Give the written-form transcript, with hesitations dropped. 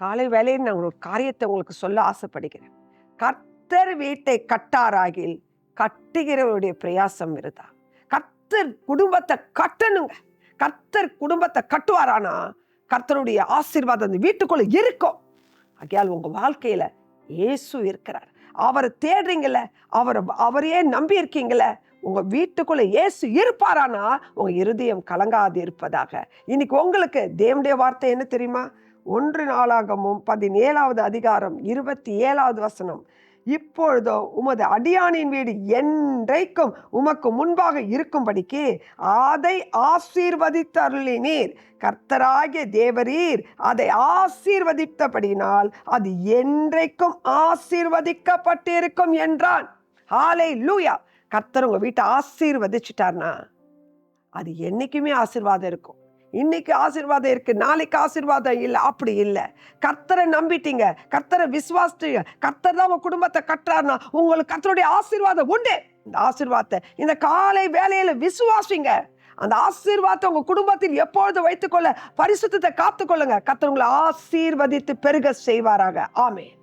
காலை வேளையில் நான் ஒரு காரியத்தை உங்களுக்கு சொல்ல ஆசைப்படுகிறேன். கர்த்தர் வீட்டை கட்டாராகில் கட்டுகிறவருடைய பிரயாசம் விருதா. கர்த்தர் குடும்பத்தை கட்டணுங்க. கர்த்தர் குடும்பத்தை கட்டுவாரானா கர்த்தருடைய ஆசீர்வாதம் அந்த வீட்டுக்குள்ள இருக்கும். ஆகையால் உங்க வாழ்க்கையில இயேசு இருக்கிறார். அவரை தேடுறீங்கல்ல, அவரையே நம்பி இருக்கீங்கல்ல, உங்க வீட்டுக்குள்ள இயேசு இருப்பாரானா உங்க இருதயம் கலங்காது இருப்பதாக. இன்னைக்கு உங்களுக்கு தேவனுடைய வார்த்தை என்ன தெரியுமா? 1 நாளாகமும் 17வது அதிகாரம் 27வது வசனம். இப்பொழுதோ உமது அடியானின் வீடு என்றைக்கும் உமக்கு முன்பாக இருக்கும்படிக்கு அதை ஆசீர்வதித்தருளினீர். கர்த்தராகிய தேவரீர் அதை ஆசீர்வதித்தபடினால் அது என்றைக்கும் ஆசீர்வதிக்கப்பட்டிருக்கும் என்றான். ஹல்லேலூயா. கர்த்தர் உங்க வீட்டை ஆசீர்வதிச்சுட்டார்னா அது என்னைக்குமே ஆசீர்வாதம் இருக்கும். இன்னைக்கு ஆசீர்வாதம் இருக்கு, நாளைக்கு ஆசீர்வாதம் இல்லை, அப்படி இல்லை. கர்த்தரை நம்பிட்டீங்க, கர்த்தரை விசுவாசிட்டீங்க, கர்த்தர் தான் உங்க குடும்பத்தை கட்டுறாருன்னா உங்களுக்கு கர்த்தருடைய ஆசீர்வாதம் உண்டு. இந்த ஆசீர்வாதத்தை இந்த காலை வேலையில விசுவாசிங்க. அந்த ஆசீர்வாதத்தை உங்க குடும்பத்தில் எப்பொழுது வைத்துக்கொள்ள பரிசுத்தத்தை காத்துக்கொள்ளுங்க. கர்த்தர் உங்களை ஆசீர்வதித்து பெருக செய்வாராக. ஆமென்.